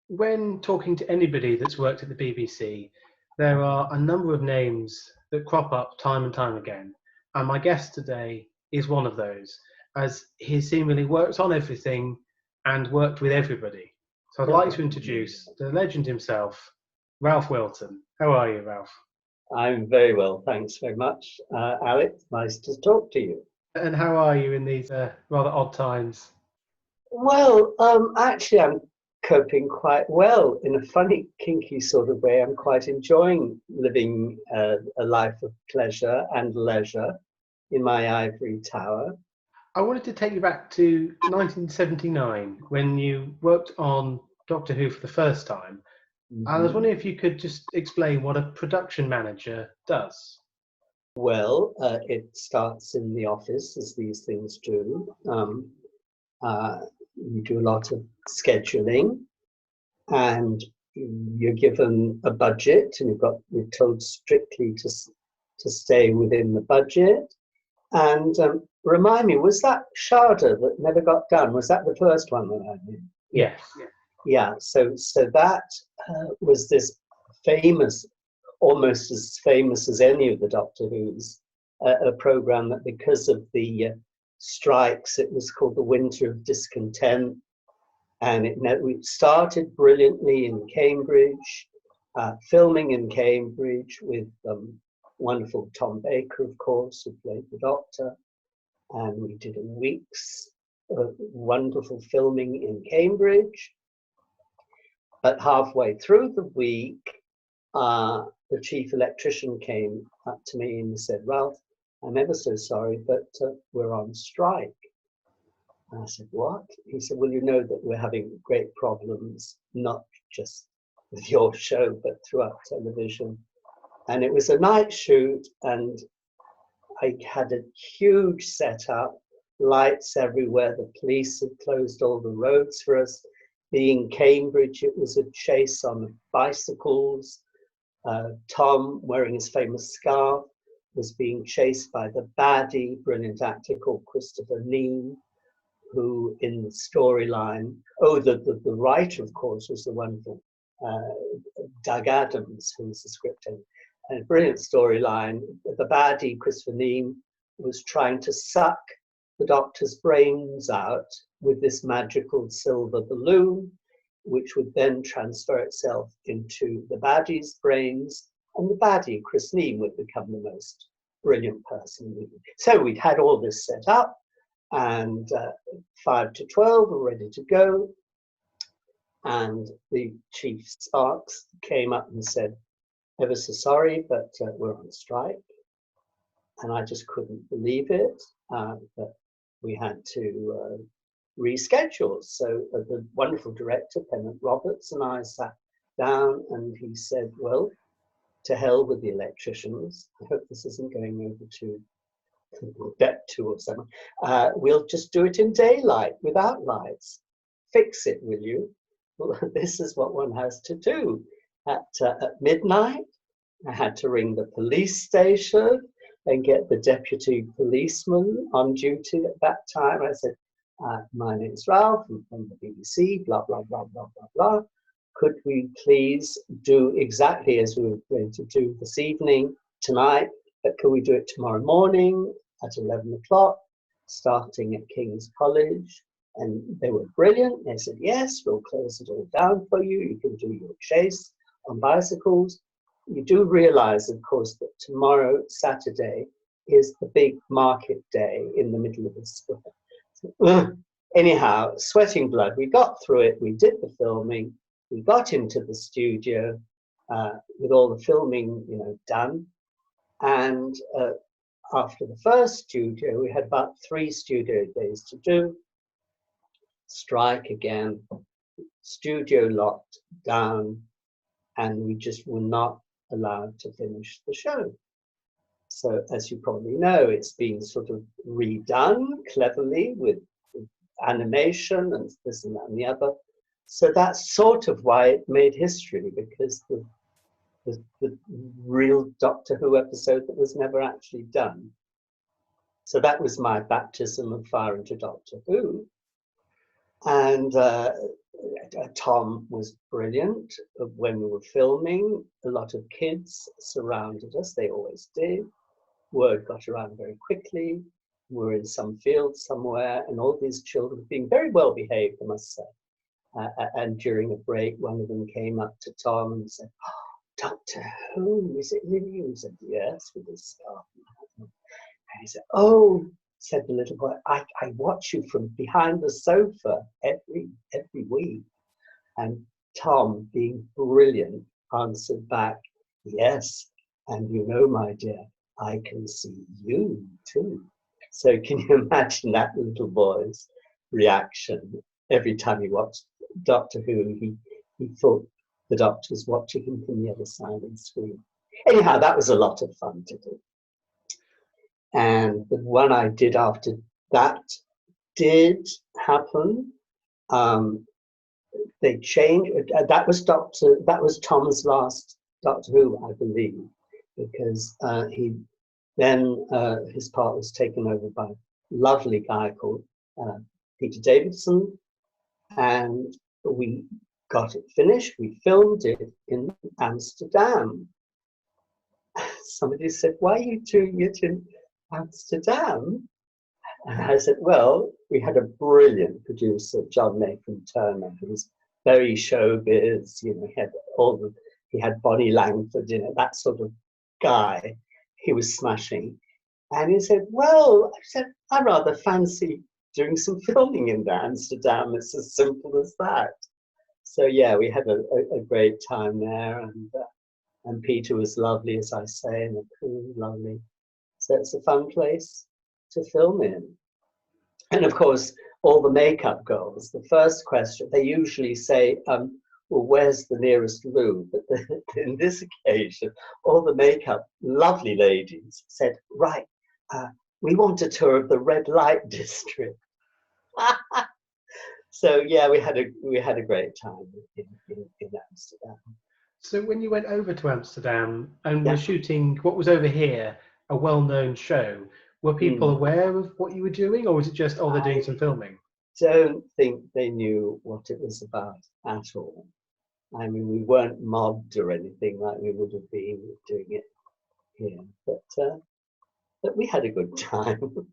when talking to anybody that's worked at the BBC, there are a number of names that crop up time and time again. And my guest today is one of those, as he seemingly worked on everything and worked with everybody. So I'd like to introduce the legend himself, Ralph Wilton. How are you, Ralph? I'm very well, thanks very much. Alex, nice to talk to you. And how are you in these rather odd times? Well, actually, I'm coping quite well in a funny, kinky sort of way. I'm quite enjoying living a life of pleasure and leisure in my ivory tower. I wanted to take you back to 1979 when you worked on Doctor Who for the first time. I was wondering if you could just explain what a production manager does. Well, it starts in the office, as these things do. You do a lot of scheduling, and you're given a budget, and you're told strictly to stay within the budget. And remind me, was that Shada that never got done? Was that the first one that I did? Yes. Yeah. So that was this famous, almost as famous as any of the Doctor Who's, a program that, because of the strikes, it was called the Winter of Discontent, and it started brilliantly in Cambridge, filming in Cambridge with wonderful Tom Baker, of course, who played the Doctor, and we did a week's wonderful filming in Cambridge. But halfway through the week, the chief electrician came up to me and said, "Ralph, I'm ever so sorry, but we're on strike." And I said, "What?" He said, "Well, you know that we're having great problems, not just with your show, but throughout television." And it was a night shoot, and I had a huge setup, lights everywhere. The police had closed all the roads for us. Being Cambridge, it was a chase on bicycles. Tom, wearing his famous scarf, was being chased by the baddie, brilliant actor called Christopher Neame, who in the storyline, the writer, of course, was the wonderful Doug Adams, who was the script editor. And a brilliant storyline. The baddie, Christopher Neame, was trying to suck the Doctor's brains out with this magical silver balloon, which would then transfer itself into the baddie's brains, and the baddie, Chris Neame, would become the most brilliant person. So we'd had all this set up, and 5 to 12 were ready to go, and the Chief Sparks came up and said, "Ever so sorry, but we're on strike." And I just couldn't believe it, but we had to reschedule. So the wonderful director, Pennant Roberts, and I sat down, and he said, "Well, to hell with the electricians. I hope this isn't going over to Bet2 or something. We'll just do it in daylight without lights. Fix it, will you?" Well, this is what one has to do. At midnight, I had to ring the police station and get the deputy policeman on duty at that time. I said, "My name's Ralph, I'm from the BBC, blah, blah, blah, blah, blah, blah. Could we please do exactly as we were going to do this evening, tonight, but could we do it tomorrow morning at 11 o'clock, starting at King's College?" And they were brilliant. They said, "Yes, we'll close it all down for you. You can do your chase on bicycles." You do realize, of course, that tomorrow, Saturday, is the big market day in the middle of the square. So, anyhow, sweating blood. We got through it. We did the filming. We got into the studio with all the filming, done. And after the first studio, we had about 3 studio days to do. Strike again. Studio locked down, and we just were not allowed to finish the show. So, as you probably know, it's been sort of redone cleverly with animation and this and that and the other. So that's sort of why it made history, because the real Doctor Who episode that was never actually done. So that was my baptism of fire into Doctor Who. And Tom was brilliant when we were filming. A lot of kids surrounded us, they always did. Word got around very quickly. We were in some field somewhere, and all these children being very well behaved, I must say. And during a break, one of them came up to Tom and said, "Oh, Doctor Who, is it you?" He said, "Yes," with his scarf. And he said, "Oh," said the little boy, I watch you from behind the sofa every week." And Tom, being brilliant, answered back, "Yes, and you know, my dear, I can see you too." So can you imagine that little boy's reaction every time he watched Doctor Who? He thought the Doctor was watching him from the other side of the screen. Anyhow, that was a lot of fun to do. And the one I did after that did happen. They changed. That was Tom's last Doctor Who, I believe, because his part was taken over by a lovely guy called Peter Davidson, and we got it finished. We filmed it in Amsterdam. Somebody said, "Why are you doing it in Amsterdam?" And I said, "Well, we had a brilliant producer, John Nathan Turner, who was very showbiz. You know, he had Bonnie Langford, you know, that sort of guy. He was smashing." And he said, "Well," I said, "I rather fancy doing some filming in Amsterdam. It's as simple as that." So yeah, we had a great time there, and Peter was lovely, as I say, and the crew lovely. So it's a fun place to film in. And of course, all the makeup girls, the first question, they usually say, "Well, where's the nearest loo?" But in this occasion, all the makeup lovely ladies said, "Right, we want a tour of the red light district." So yeah, we had a great time in Amsterdam. So when you went over to Amsterdam and Yeah. were shooting what was over here, a well-known show, were people aware of what you were doing, or was it just, oh, they're doing some filming? Don't think they knew what it was about at all. I mean, we weren't mobbed or anything like we would have been doing it here, but we had a good time.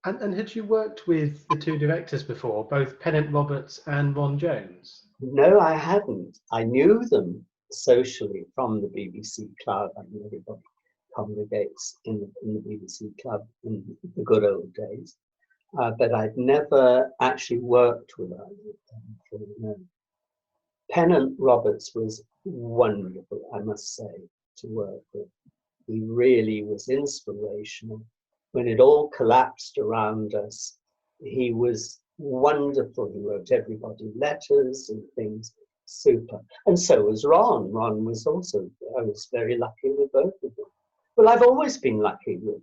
And had you worked with the two directors before, both Pennant Roberts and Ron Jones? No, I hadn't. I knew them socially from the BBC club. I mean, everybody congregates in the BBC club in the good old days. But I'd never actually worked with them. No. Pennant Roberts was wonderful, I must say, to work with. He really was inspirational. When it all collapsed around us, he was wonderful. He wrote everybody letters and things. Super. And so was Ron. Ron was also, I was very lucky with both of them. Well, I've always been lucky with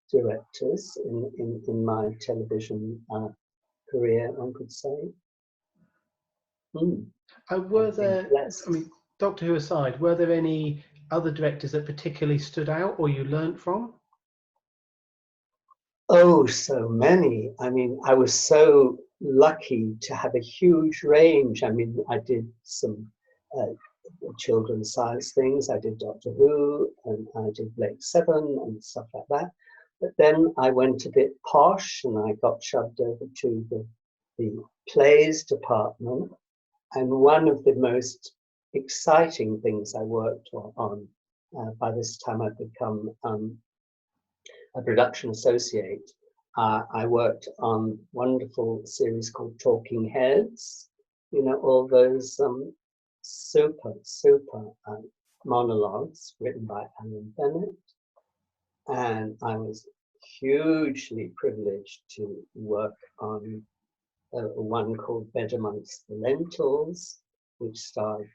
directors in my television career, one could say. Were there, I mean, Doctor Who aside, were there any other directors that particularly stood out or you learnt from? Oh, so many. I mean, I was so lucky to have a huge range. I mean, I did some children's science things. I did Doctor Who, and I did Blake 7 and stuff like that. But then I went a bit posh, and I got shoved over to the plays department. And one of the most exciting things I worked on, by this time I'd become a production associate. I worked on a wonderful series called Talking Heads. You know, all those super monologues written by Alan Bennett. And I was hugely privileged to work on one called Bed Amongst the Lentils, which starred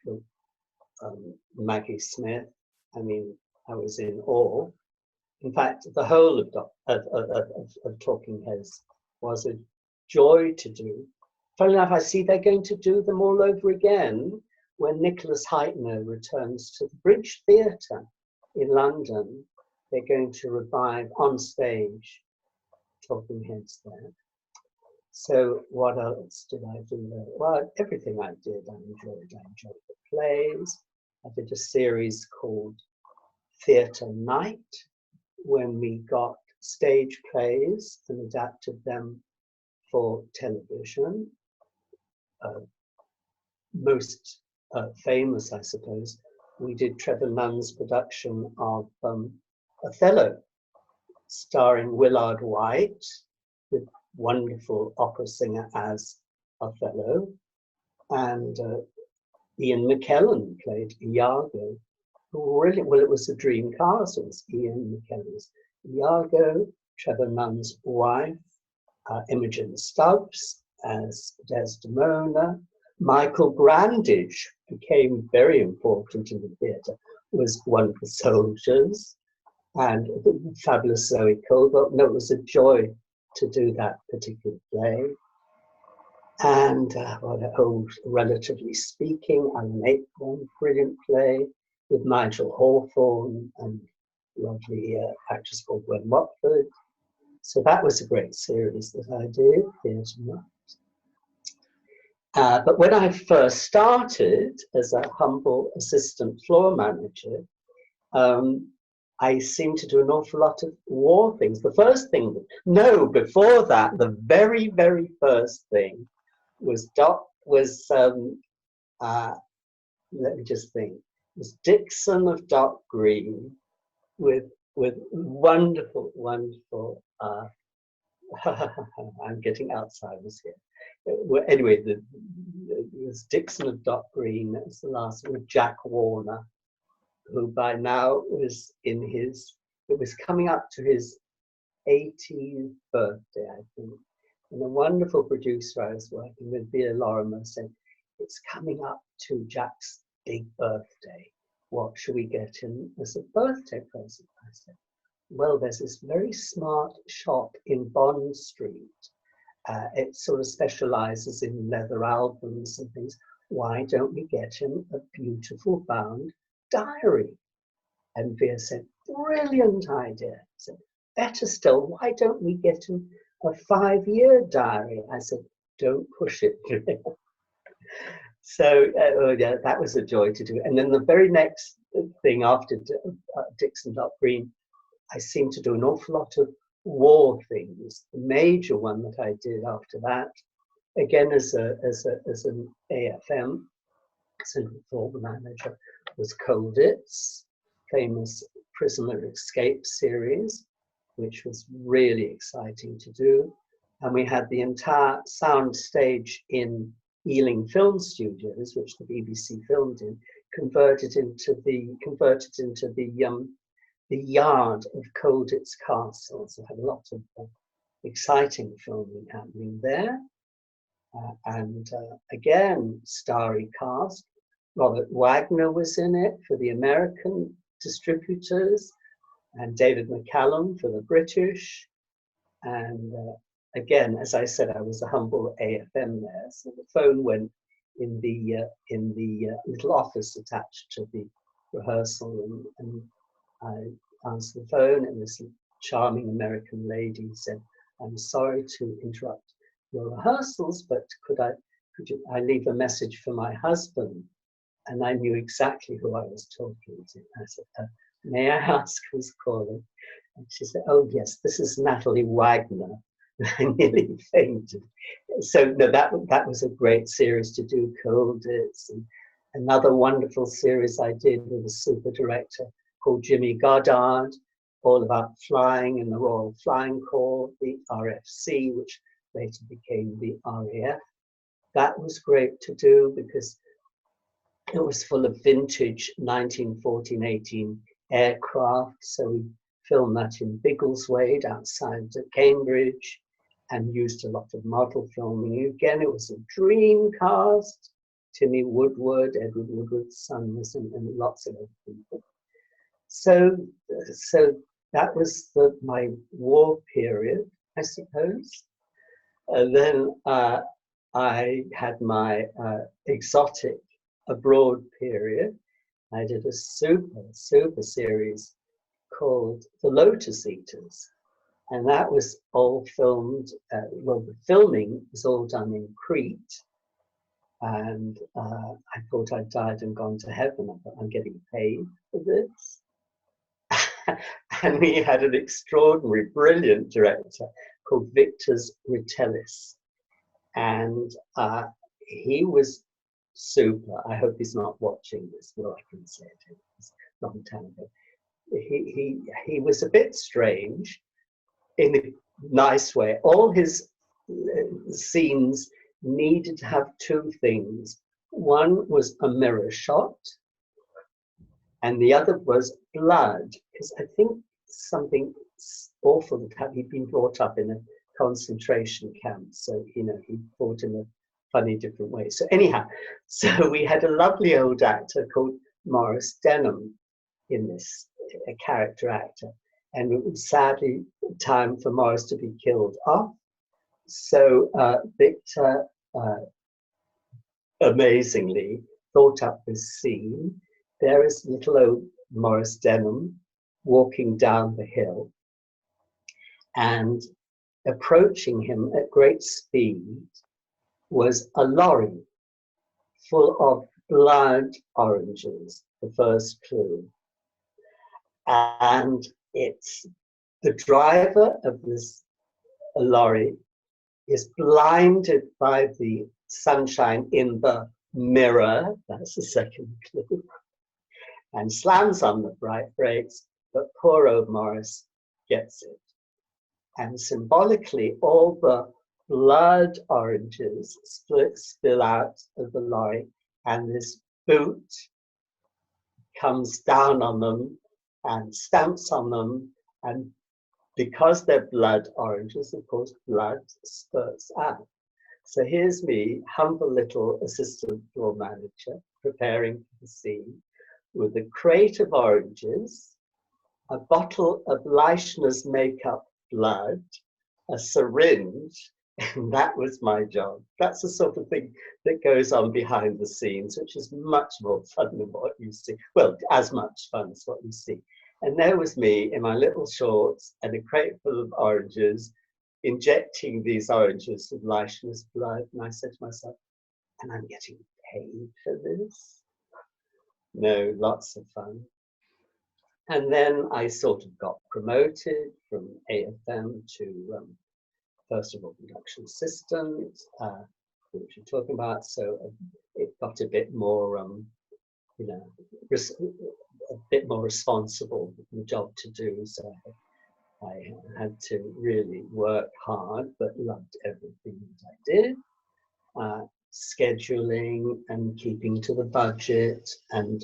Maggie Smith. I mean, I was in awe. In fact, the whole of Talking Heads was a joy to do. Funnily enough, I see they're going to do them all over again when Nicholas Heitner returns to the Bridge Theatre in London. They're going to revive on stage Talking Heads there. So what else did I do there? Well, everything I did, I enjoyed. I enjoyed the plays. I did a series called Theatre Night, when we got stage plays and adapted them for television. Most famous, I suppose, we did Trevor Nunn's production of Othello, starring Willard White, the wonderful opera singer as Othello, and Ian McKellen played Iago. Really, well, it was a dream cast. It was Ian McKellen's Iago, Trevor Nunn's wife, Imogen Stubbs as Desdemona. Michael Grandage became very important in the theatre, was one of the soldiers, and fabulous Zoe Caldwell. No, it was a joy to do that particular play. And Relatively Speaking, Alan Ayckbourn, brilliant play with Nigel Hawthorne and lovely actress called Gwen Watford. So that was a great series that I did, Theatre Night. But when I first started as a humble assistant floor manager, I seemed to do an awful lot of war things. The first thing, no, before that, the very, very first thing was let me just think, was Dixon of Dock Green with wonderful, wonderful, I'm getting Alzheimer's here. Well, anyway, it was Dixon of Dock Green, that was the last one, with Jack Warner, who by now was it was coming up to his 80th birthday, I think. And a wonderful producer I was working with, Via Lorimer, said, it's coming up to Jack's big birthday. What should we get him as a birthday present? I said, well, there's this very smart shop in Bond Street. It sort of specializes in leather albums and things. Why don't we get him a beautiful bound diary? And Via said, brilliant idea. I said, better still, why don't we get him a 5-year diary? I said, don't push it. So yeah, that was a joy to do. And then the very next thing after Dixon Dock Green, I seemed to do an awful lot of war things. The major one that I did after that, again as an AFM, Central Forward Manager, was Colditz, famous prisoner escape series, which was really exciting to do. And we had the entire sound stage in Ealing Film Studios, which the BBC filmed in, converted into the yard of Colditz Castle. So had a lot of exciting filming happening there. Again, starry cast. Robert Wagner was in it for the American distributors, and David McCallum for the British. And again, as I said, I was a humble AFM there. So the phone went in the little office attached to the rehearsal, and I answered the phone, and this charming American lady said, "I'm sorry to interrupt your rehearsals, but could I leave a message for my husband?" And I knew exactly who I was talking to. I said, "May I ask who's calling?" And she said, "Oh yes, this is Natalie Wagner." I nearly fainted. So no, that was a great series to do, Colditz. And another wonderful series I did with a super director called Jimmy Goddard, all about flying in the Royal Flying Corps, the RFC, which later became the RAF. That was great to do because it was full of vintage 1914-18 aircraft. So we filmed that in Biggleswade outside Cambridge and used a lot of model filming. Again, it was a dream cast. Timmy Woodward, Edward Woodward's son was in, and lots of other people. So that was my war period, I suppose. And then I had my exotic abroad period. I did a super series called The Lotus Eaters. And that was all filmed, well, the filming was all done in Crete. And I thought I'd died and gone to heaven. I thought, I'm getting paid for this. And we had an extraordinary, brilliant director called Victor Ritelis. And he was super. I hope he's not watching this. Well, I can say it. It was a long time ago. He was a bit strange in a nice way. All his scenes needed to have two things. One was a mirror shot, and the other was blood, because I think something awful that happened. He'd been brought up in a concentration camp, so he fought in a funny different way. So anyhow, so we had a lovely old actor called Morris Denham in this, a character actor, and it was sadly time for Morris to be killed off. So Victor amazingly thought up this scene. There is little old Morris Denham walking down the hill, and approaching him at great speed was a lorry full of blood oranges, the first clue. And it's the driver of this lorry is blinded by the sunshine in the mirror, that's the second clue, and slams on the brakes, but poor old Morris gets it. And symbolically, all the blood oranges spill out of the lorry, and this boot comes down on them and stamps on them, and because they're blood oranges, of course, blood spurts out. So here's me, humble little assistant floor manager, preparing for the scene with a crate of oranges, a bottle of Leichner's makeup blood, a syringe, and that was my job. That's the sort of thing that goes on behind the scenes, which is much more fun than what you see. Well, as much fun as what you see. And there was me in my little shorts and a crate full of oranges, injecting these oranges with Leichner's blood. And I said to myself, and I'm getting paid for this? No, lots of fun. And then I sort of got promoted from AFM to, first of all, production assistant, which we're talking about. So it got a bit more, a bit more responsible job to do. So I had to really work hard, but loved everything that I did. Scheduling and keeping to the budget, and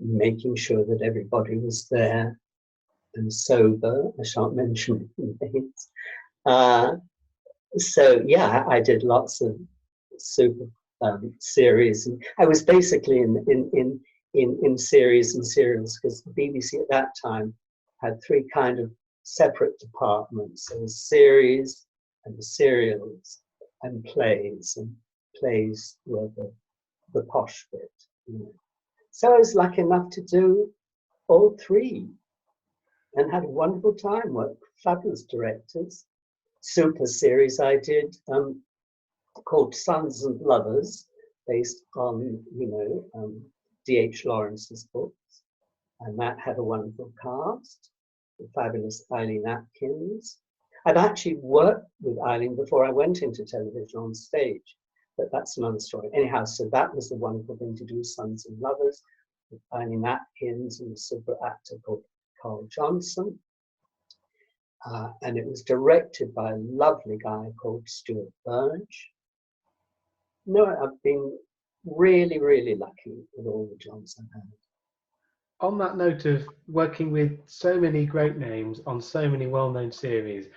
making sure that everybody was there and sober. I shan't mention names. So yeah, I did lots of super series, and I was basically in series and serials, because the BBC at that time had three kind of separate departments. There was series and serials and plays, and plays were the posh bit. So I was lucky enough to do all three and had a wonderful time, worked with fabulous directors. Super series I did called Sons and Lovers, based on, D.H. Lawrence's books. And that had a wonderful cast, the fabulous Eileen Atkins. I'd actually worked with Eileen before I went into television on stage, but that's another story. Anyhow, so that was the wonderful thing to do, Sons and Lovers, with Eileen Atkins and a super actor called Carl Johnson. And it was directed by a lovely guy called Stuart Burge. No, I've been really, really lucky with all the jobs I've had. On that note of working with so many great names on so many well-known series,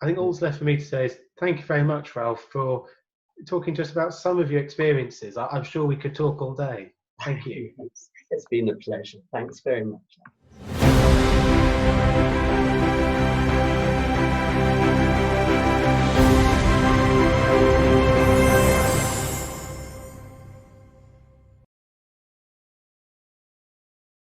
I think all's left for me to say is thank you very much, Ralph, for talking to us about some of your experiences. I'm sure we could talk all day. Thank you. It's been a pleasure. Thanks very much.